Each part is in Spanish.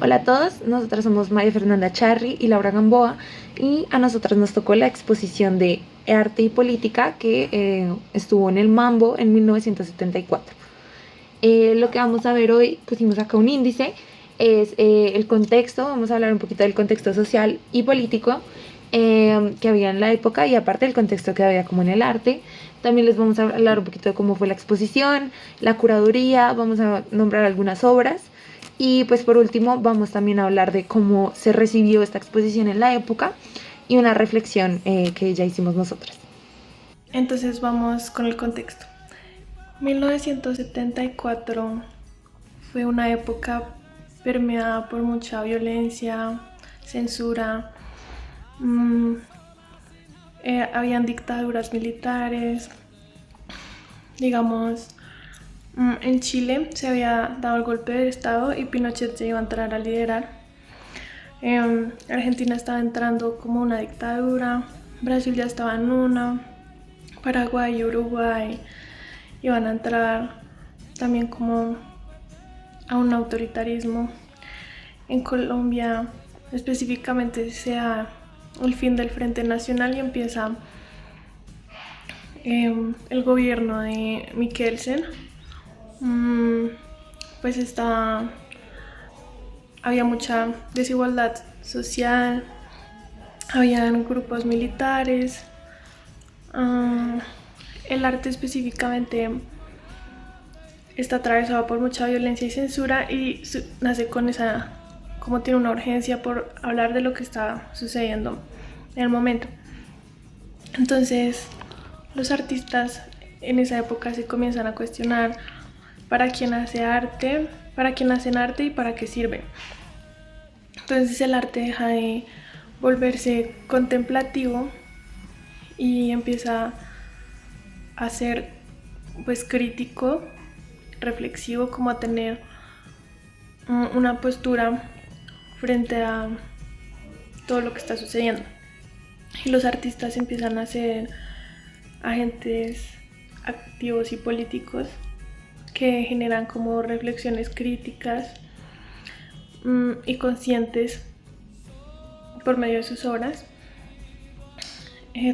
Hola a todos, nosotras somos María Fernanda Charri y Laura Gamboa y a nosotras nos tocó la exposición de arte y política que estuvo en el Mambo en 1974. Lo que vamos a ver hoy, pusimos acá un índice, es el contexto, vamos a hablar un poquito del contexto social y político que había en la época y aparte del contexto que había como en el arte. También les vamos a hablar un poquito de cómo fue la exposición, la curaduría, vamos a nombrar algunas obras y pues por último vamos también a hablar de cómo se recibió esta exposición en la época y una reflexión que ya hicimos nosotras. Entonces vamos con el contexto. 1974 fue una época permeada por mucha violencia, censura, habían dictaduras militares, digamos, en Chile se había dado el golpe de estado y Pinochet se iba a entrar a liderar. Argentina estaba entrando como una dictadura, Brasil ya estaba en una, Paraguay y Uruguay iban a entrar también como a un autoritarismo. En Colombia específicamente se da el fin del Frente Nacional y empieza el gobierno de Mikkelsen. Pues había mucha desigualdad social, habían grupos militares, el arte específicamente está atravesado por mucha violencia y censura y nace con esa, como tiene una urgencia por hablar de lo que está sucediendo en el momento. Entonces los artistas en esa época se comienzan a cuestionar para quién hace arte, para quién hacen arte y para qué sirve. Entonces el arte deja de volverse contemplativo y empieza a ser pues crítico, reflexivo, como a tener una postura frente a todo lo que está sucediendo. Y los artistas empiezan a ser agentes activos y políticos que generan como reflexiones críticas y conscientes por medio de sus obras.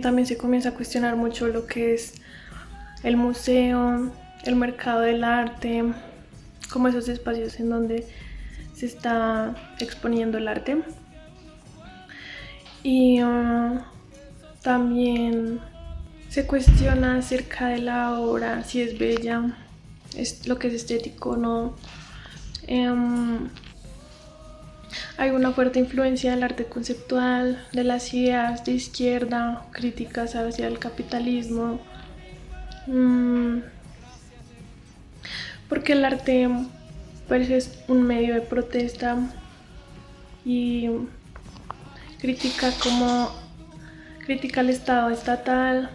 También se comienza a cuestionar mucho lo que es el museo, el mercado del arte, como esos espacios en donde se está exponiendo el arte. Y también se cuestiona acerca de la obra, si es bella, es lo que es estético o no. Hay una fuerte influencia del arte conceptual, de las ideas de izquierda, críticas hacia el capitalismo, porque el arte pues, es un medio de protesta y critica el Estado estatal,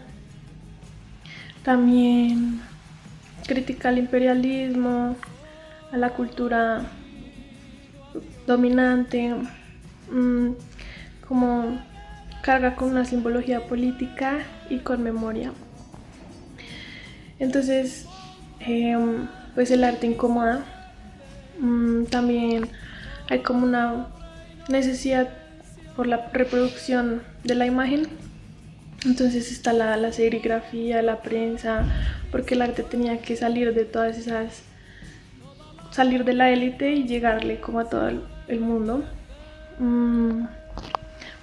también critica el imperialismo, a la cultura dominante, como carga con una simbología política y con memoria. Entonces, pues el arte incomoda. También hay como una necesidad por la reproducción de la imagen. Entonces está la serigrafía, la prensa, porque el arte tenía que salir de todas esas, salir de la élite y llegarle como a todo el mundo.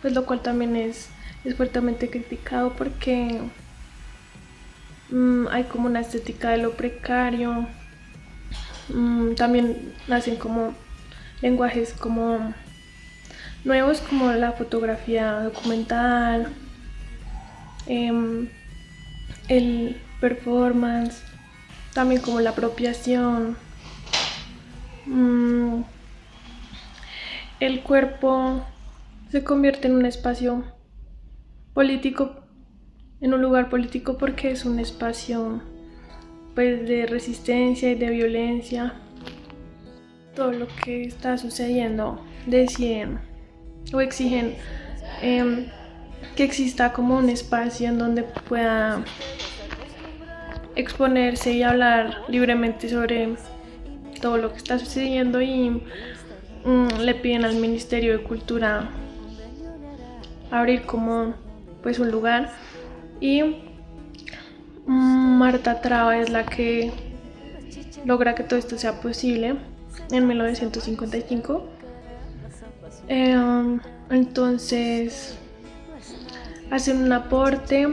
Pues lo cual también es fuertemente criticado porque hay como una estética de lo precario. También nacen como lenguajes como nuevos, como la fotografía documental, el performance, también como la apropiación. El cuerpo se convierte en un espacio político, en un lugar político porque es un espacio pues de resistencia y de violencia. Todo lo que está sucediendo deciden o exigen que exista como un espacio en donde pueda exponerse y hablar libremente sobre todo lo que está sucediendo y le piden al Ministerio de Cultura abrir como pues un lugar, y Marta Traba es la que logra que todo esto sea posible en 1955. Entonces hacen un aporte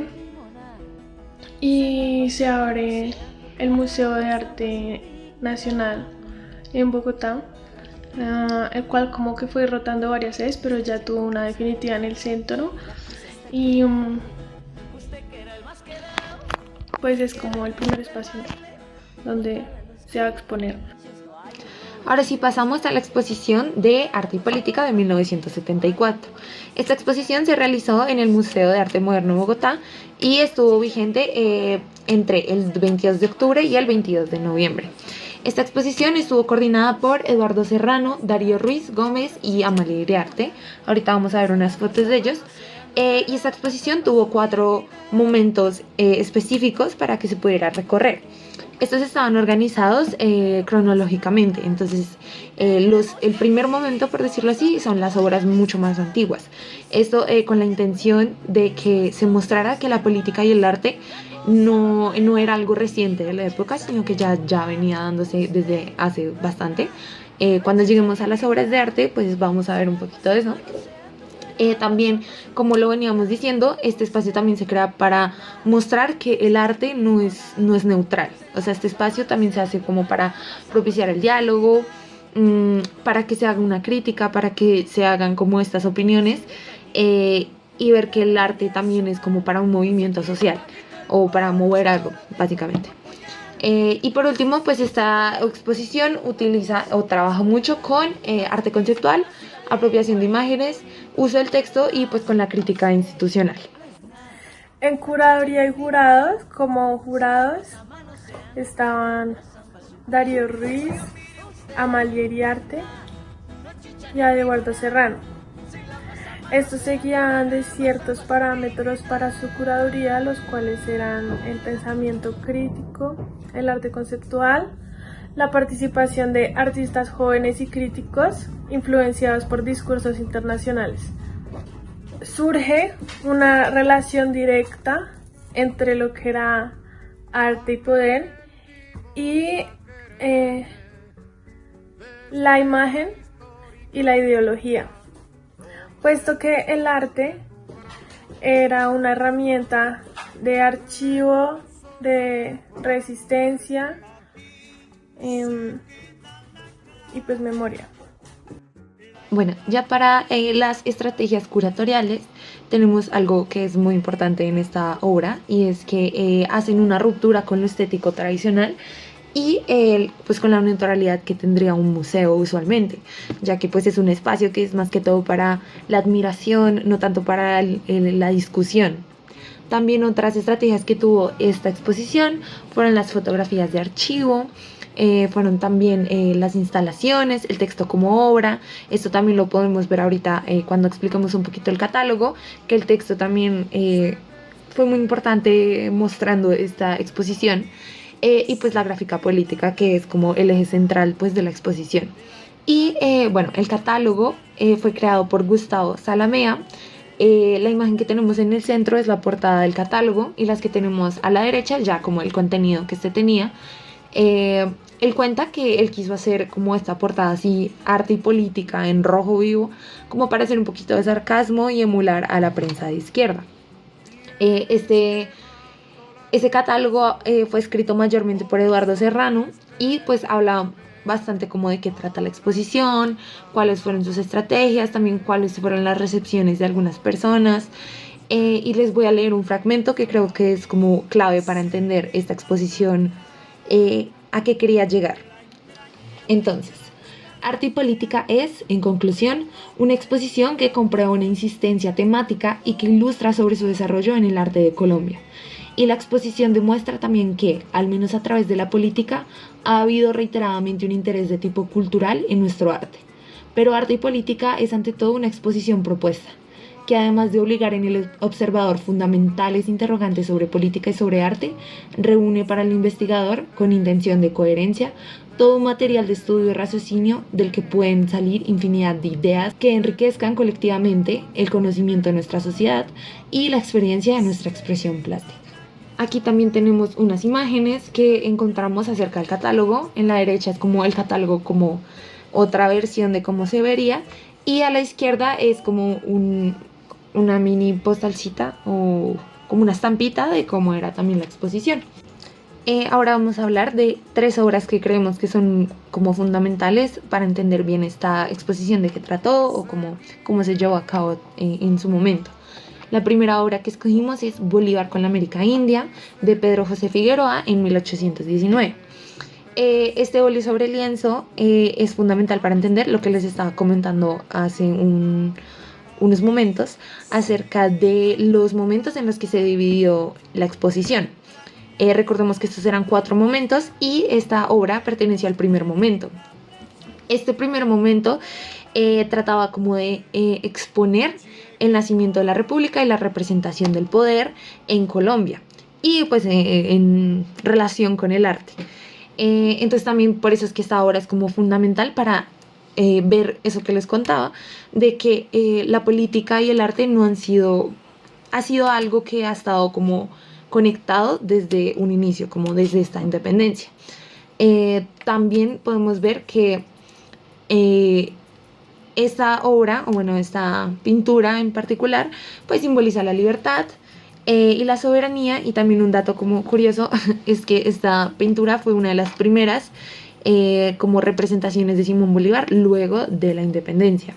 y se abre el Museo de Arte Nacional en Bogotá, el cual como que fue rotando varias veces, pero ya tuvo una definitiva en el centro, y pues es como el primer espacio donde se va a exponer. Ahora sí pasamos a la exposición de Arte y Política de 1974. Esta exposición se realizó en el Museo de Arte Moderno de Bogotá y estuvo vigente entre el 22 de octubre y el 22 de noviembre. Esta exposición estuvo coordinada por Eduardo Serrano, Darío Ruiz Gómez y Amalia Iriarte. Ahorita vamos a ver unas fotos de ellos. Y esta exposición tuvo 4 momentos específicos para que se pudiera recorrer. Estos estaban organizados cronológicamente, entonces el primer momento, por decirlo así, son las obras mucho más antiguas. Esto con la intención de que se mostrara que la política y el arte no era algo reciente de la época, sino que ya venía dándose desde hace bastante. Cuando lleguemos a las obras de arte, pues vamos a ver un poquito de eso. También, como lo veníamos diciendo, este espacio también se crea para mostrar que el arte no es neutral. O sea, este espacio también se hace como para propiciar el diálogo, para que se haga una crítica, para que se hagan como estas opiniones, y ver que el arte también es como para un movimiento social o para mover algo, básicamente. Y por último, pues esta exposición utiliza o trabaja mucho con arte conceptual, apropiación de imágenes, uso del texto y pues con la crítica institucional. En curaduría y jurados, como jurados, estaban Darío Ruiz, Amalia Iriarte y Eduardo Serrano. Estos seguían de ciertos parámetros para su curaduría, los cuales eran el pensamiento crítico, el arte conceptual, la participación de artistas jóvenes y críticos influenciados por discursos internacionales. Surge una relación directa entre lo que era arte y poder y la imagen y la ideología, puesto que el arte era una herramienta de archivo, de resistencia y pues memoria. Bueno, ya para las estrategias curatoriales tenemos algo que es muy importante en esta obra, y es que hacen una ruptura con lo estético tradicional y pues con la neutralidad que tendría un museo usualmente, ya que pues es un espacio que es más que todo para la admiración, no tanto para la discusión. También otras estrategias que tuvo esta exposición fueron las fotografías de archivo, fueron también las instalaciones, el texto como obra. Esto también lo podemos ver ahorita cuando explicamos un poquito el catálogo, que el texto también fue muy importante mostrando esta exposición, y pues la gráfica política, que es como el eje central pues de la exposición. Y bueno, el catálogo fue creado por Gustavo Zalamea. La imagen que tenemos en el centro es la portada del catálogo, y las que tenemos a la derecha ya como el contenido que este tenía. Él cuenta que él quiso hacer como esta portada así, arte y política en rojo vivo, como para hacer un poquito de sarcasmo y emular a la prensa de izquierda. Ese catálogo fue escrito mayormente por Eduardo Serrano, y pues habla bastante como de qué trata la exposición, cuáles fueron sus estrategias, también cuáles fueron las recepciones de algunas personas. Y les voy a leer un fragmento que creo que es como clave para entender esta exposición, a qué quería llegar. Entonces, Arte y Política es, en conclusión, una exposición que comprueba una insistencia temática y que ilustra sobre su desarrollo en el arte de Colombia. Y la exposición demuestra también que, al menos a través de la política, ha habido reiteradamente un interés de tipo cultural en nuestro arte. Pero Arte y Política es ante todo una exposición propuesta, que además de obligar en el observador fundamentales interrogantes sobre política y sobre arte, reúne para el investigador, con intención de coherencia, todo un material de estudio y raciocinio del que pueden salir infinidad de ideas que enriquezcan colectivamente el conocimiento de nuestra sociedad y la experiencia de nuestra expresión plástica. Aquí también tenemos unas imágenes que encontramos acerca del catálogo. En la derecha es como el catálogo, como otra versión de cómo se vería, y a la izquierda es como una mini postalcita o como una estampita de cómo era también la exposición. Ahora vamos a hablar de 3 obras que creemos que son como fundamentales para entender bien esta exposición, de qué trató o cómo se llevó a cabo en su momento. La primera obra que escogimos es Bolívar con la América India, de Pedro José Figueroa, en 1819. Este óleo sobre lienzo es fundamental para entender lo que les estaba comentando hace unos momentos acerca de los momentos en los que se dividió la exposición. Recordemos que estos eran 4 momentos y esta obra perteneció al primer momento. Este primer momento trataba como de exponer el nacimiento de la República y la representación del poder en Colombia y pues en relación con el arte. Entonces también por eso es que esta obra es como fundamental para ver eso que les contaba, de que la política y el arte ha sido algo que ha estado como conectado desde un inicio, como desde esta independencia. También podemos ver que esta obra, o bueno, esta pintura en particular, pues simboliza la libertad y la soberanía. Y también un dato como curioso es que esta pintura fue una de las primeras como representaciones de Simón Bolívar luego de la independencia.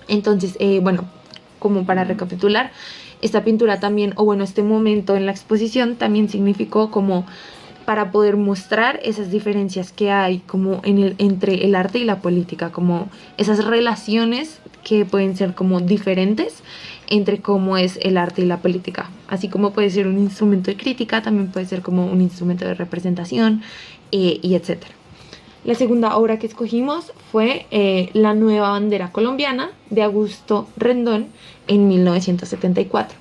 Entonces, bueno, como para recapitular, esta pintura también, o bueno, este momento en la exposición también significó como para poder mostrar esas diferencias que hay como entre el arte y la política, como esas relaciones que pueden ser como diferentes entre cómo es el arte y la política. Así como puede ser un instrumento de crítica, también puede ser como un instrumento de representación y etc. La segunda obra que escogimos fue La Nueva Bandera Colombiana, de Augusto Rendón, en 1974.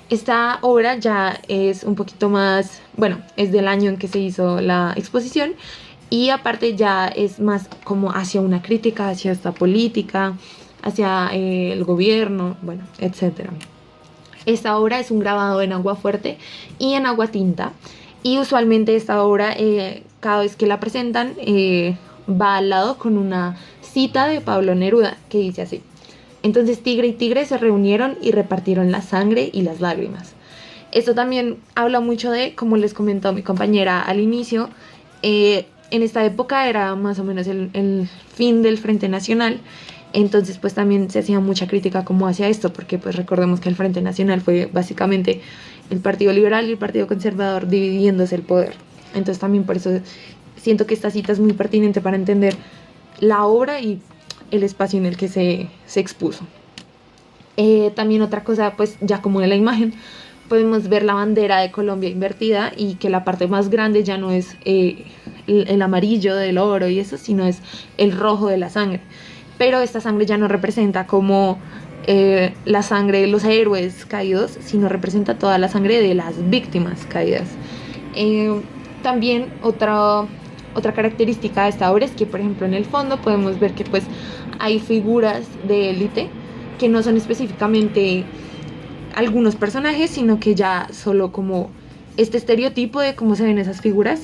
Esta obra ya es un poquito más, bueno, es del año en que se hizo la exposición, y aparte ya es más como hacia una crítica, hacia esta política, hacia el gobierno, bueno, etc. Esta obra es un grabado en agua fuerte y en agua tinta, y usualmente esta obra, cada vez que la presentan, va al lado con una cita de Pablo Neruda que dice así: entonces Tigre y Tigre se reunieron y repartieron la sangre y las lágrimas. Esto también habla mucho de, como les comentó mi compañera al inicio, en esta época era más o menos el fin del Frente Nacional. Entonces pues también se hacía mucha crítica como hacia esto, porque pues recordemos que el Frente Nacional fue básicamente el Partido Liberal y el Partido Conservador dividiéndose el poder. Entonces también por eso siento que esta cita es muy pertinente para entender la obra y el espacio en el que se expuso. También otra cosa, pues ya como de la imagen, podemos ver la bandera de Colombia invertida, y que la parte más grande ya no es el amarillo del oro y eso, sino es el rojo de la sangre. Pero esta sangre ya no representa como la sangre de los héroes caídos, sino representa toda la sangre de las víctimas caídas. También otra característica de esta obra es que, por ejemplo, en el fondo podemos ver que pues hay figuras de élite que no son específicamente algunos personajes, sino que ya solo como este estereotipo de cómo se ven esas figuras,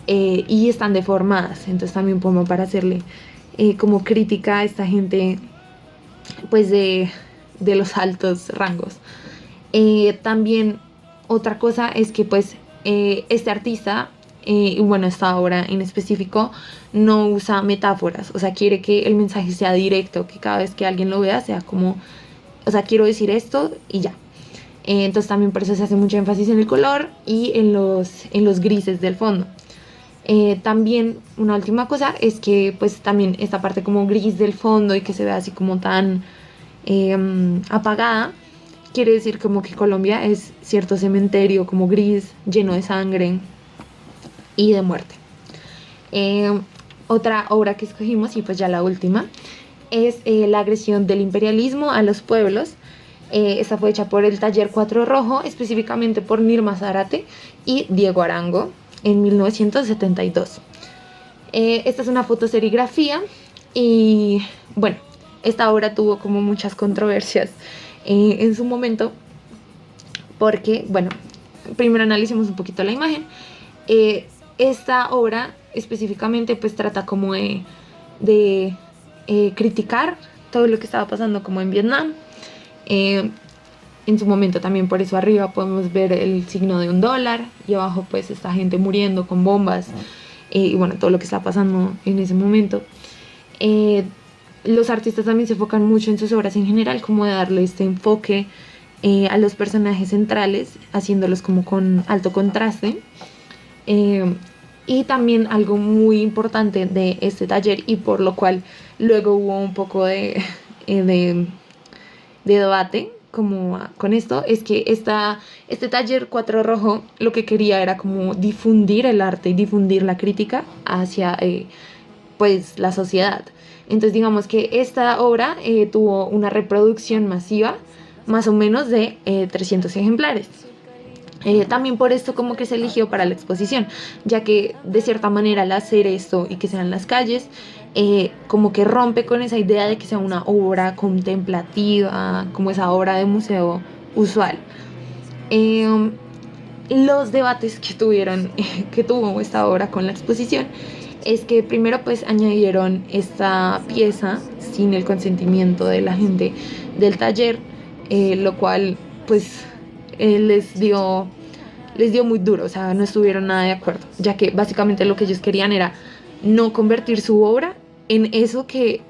y están deformadas. Entonces también podemos para hacerle como crítica a esta gente pues de los altos rangos. También otra cosa es que pues este artista, y bueno, esta obra en específico, no usa metáforas, o sea, quiere que el mensaje sea directo, que cada vez que alguien lo vea sea como, o sea, quiero decir esto y ya. Entonces también por eso se hace mucho énfasis en el color y en los grises del fondo. También una última cosa es que pues también esta parte como gris del fondo y que se ve así como tan apagada, quiere decir como que Colombia es cierto cementerio como gris, lleno de sangre y de muerte. Otra obra que escogimos, y pues ya la última, es La agresión del imperialismo a los pueblos. Esta fue hecha por el Taller Cuatro Rojo, específicamente por Nirma Zárate y Diego Arango, en 1972. Esta es una fotoserigrafía y bueno, esta obra tuvo como muchas controversias en su momento porque, bueno, primero analicemos un poquito la imagen. Esta obra específicamente pues trata como de criticar todo lo que estaba pasando como en Vietnam. En su momento también por eso arriba podemos ver el signo de $1 y abajo pues está gente muriendo con bombas y bueno, todo lo que está pasando en ese momento. Los artistas también se enfocan mucho en sus obras en general, como de darle este enfoque a los personajes centrales, haciéndolos como con alto contraste. Y también algo muy importante de este taller y por lo cual luego hubo un poco de debate como con esto, es que este taller 4 Rojo lo que quería era como difundir el arte y difundir la crítica hacia pues la sociedad. Entonces digamos que esta obra tuvo una reproducción masiva más o menos de 300 ejemplares. También por esto como que se eligió para la exposición, ya que de cierta manera al hacer esto y que sea en las calles, como que rompe con esa idea de que sea una obra contemplativa, como esa obra de museo usual. Los debates que tuvo esta obra con la exposición, es que primero pues añadieron esta pieza sin el consentimiento de la gente del taller, lo cual pues les dio muy duro, o sea, no estuvieron nada de acuerdo, ya que básicamente lo que ellos querían era no convertir su obra en eso que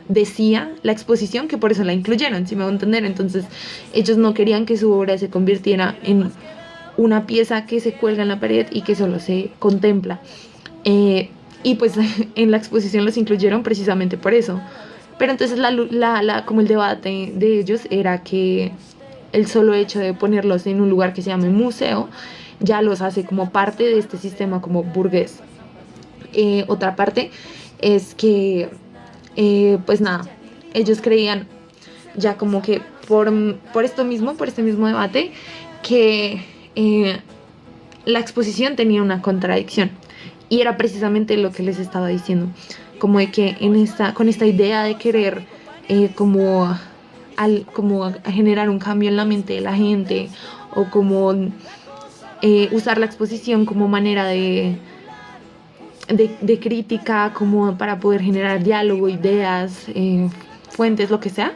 decía la exposición, que por eso la incluyeron, si me voy a entender. Entonces ellos no querían que su obra se convirtiera en una pieza que se cuelga en la pared y que solo se contempla. Y pues en la exposición los incluyeron precisamente por eso. Pero entonces como el debate de ellos era que el solo hecho de ponerlos en un lugar que se llame museo ya los hace como parte de este sistema como burgués. Otra parte es que pues nada, ellos creían ya como que por este mismo debate que la exposición tenía una contradicción y era precisamente lo que les estaba diciendo, como de que con esta idea de querer como a generar un cambio en la mente de la gente o como usar la exposición como manera de crítica, como para poder generar diálogo, ideas, fuentes, lo que sea,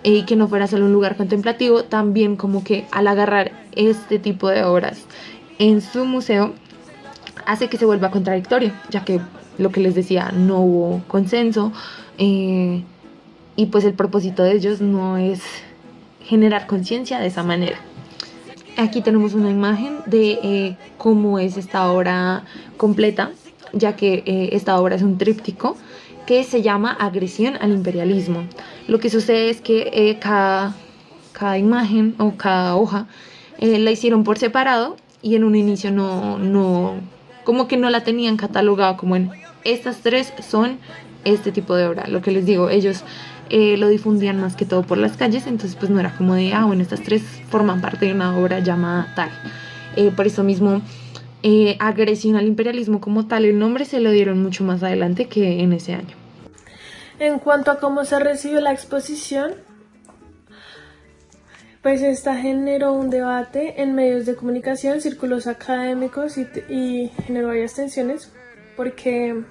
y que no fuera solo un lugar contemplativo. También como que al agarrar este tipo de obras en su museo hace que se vuelva contradictorio, ya que lo que les decía, no hubo consenso, y pues el propósito de ellos no es generar conciencia de esa manera. Aquí tenemos una imagen de cómo es esta obra completa, ya que esta obra es un tríptico que se llama Agresión al imperialismo. Lo que sucede es que cada imagen o cada hoja la hicieron por separado y en un inicio como que no la tenían catalogada como en estas 3 son este tipo de obra. Lo que les digo, ellos lo difundían más que todo por las calles, entonces pues no era como de, bueno, estas 3 forman parte de una obra llamada tal. Por eso mismo, Agresión al imperialismo como tal, el nombre se lo dieron mucho más adelante que en ese año. En cuanto a cómo se recibió la exposición, pues esta generó un debate en medios de comunicación, círculos académicos y generó varias tensiones porque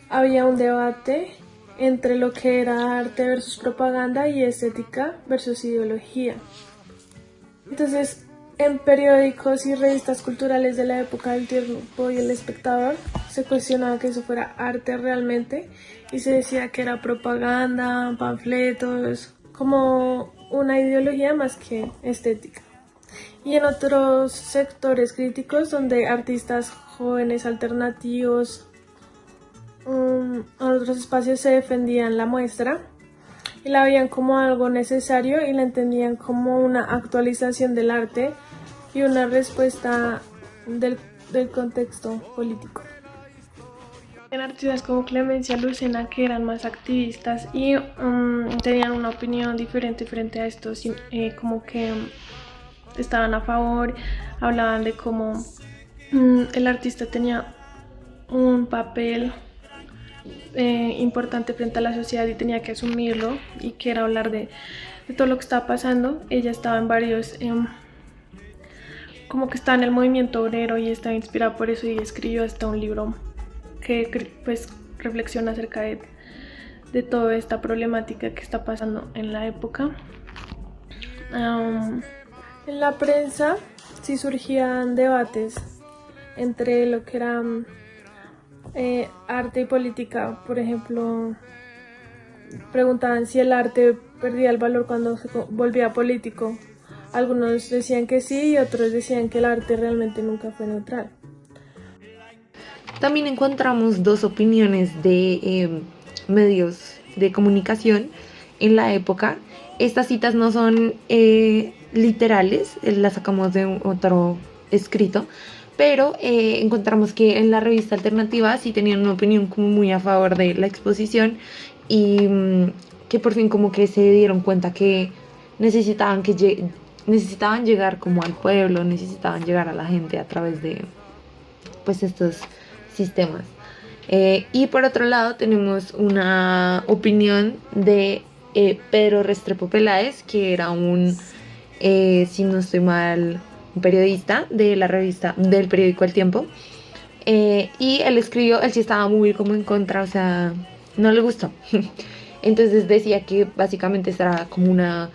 había un debate entre lo que era arte versus propaganda y estética versus ideología. Entonces, en periódicos y revistas culturales de la época del Tiempo y El Espectador se cuestionaba que eso fuera arte realmente y se decía que era propaganda, panfletos, como una ideología más que estética. Y en otros sectores críticos donde artistas jóvenes alternativos en otros espacios se defendían la muestra y la veían como algo necesario y la entendían como una actualización del arte y una respuesta del contexto político. En artistas como Clemencia Lucena, que eran más activistas y tenían una opinión diferente frente a esto, como que estaban a favor, hablaban de cómo el artista tenía un papel importante frente a la sociedad y tenía que asumirlo, y que era hablar de todo lo que estaba pasando. Ella estaba en varios, como que estaba en el movimiento obrero y estaba inspirada por eso, y escribió hasta un libro que pues reflexiona acerca de toda esta problemática que está pasando en la época. En la prensa sí surgían debates entre lo que era arte y política. Por ejemplo, preguntaban si el arte perdía el valor cuando se volvía político. Algunos decían que sí y otros decían que el arte realmente nunca fue neutral. También encontramos dos opiniones de medios de comunicación en la época. Estas citas no son literales, las sacamos de otro escrito, pero encontramos que en la revista Alternativa sí tenían una opinión como muy a favor de la exposición, y que por fin como que se dieron cuenta que necesitaban necesitaban llegar como al pueblo, necesitaban llegar a la gente a través de pues estos sistemas. Y por otro lado tenemos una opinión de Pedro Restrepo Peláez, que era si no estoy mal, un periodista de la revista, del periódico El Tiempo. Y él sí estaba muy como en contra, o sea, no le gustó. Entonces decía que básicamente era como una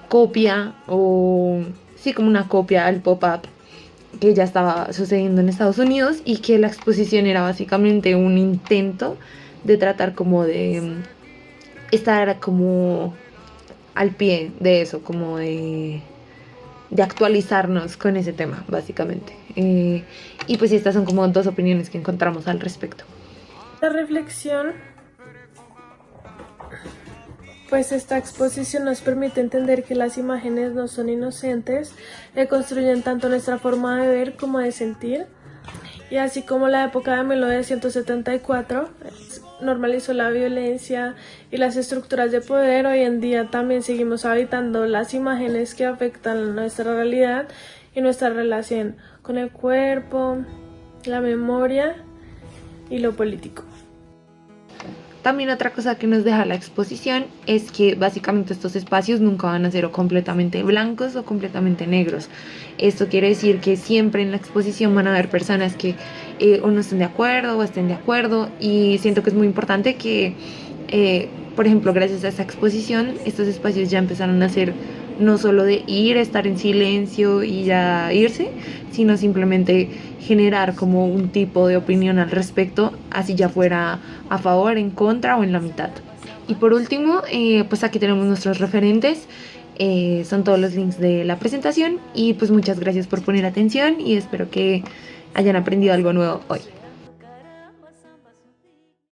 copia, o sí, como una copia al pop-up que ya estaba sucediendo en Estados Unidos, y que la exposición era básicamente un intento de tratar como de estar como al pie de eso, como de actualizarnos con ese tema, básicamente. Y pues estas son como dos opiniones que encontramos al respecto. La reflexión, pues esta exposición nos permite entender que las imágenes no son inocentes, que construyen tanto nuestra forma de ver como de sentir. Y así como la época de 1974 normalizó la violencia y las estructuras de poder, hoy en día también seguimos habitando las imágenes que afectan nuestra realidad y nuestra relación con el cuerpo, la memoria y lo político. También otra cosa que nos deja la exposición es que básicamente estos espacios nunca van a ser o completamente blancos o completamente negros. Esto quiere decir que siempre en la exposición van a haber personas que o no estén de acuerdo o estén de acuerdo, y siento que es muy importante que, por ejemplo, gracias a esta exposición, estos espacios ya empezaron a ser no solo de ir, estar en silencio y ya irse, sino simplemente generar como un tipo de opinión al respecto, así ya fuera a favor, en contra o en la mitad. Y por último, pues aquí tenemos nuestros referentes, son todos los links de la presentación, y pues muchas gracias por poner atención y espero que hayan aprendido algo nuevo hoy.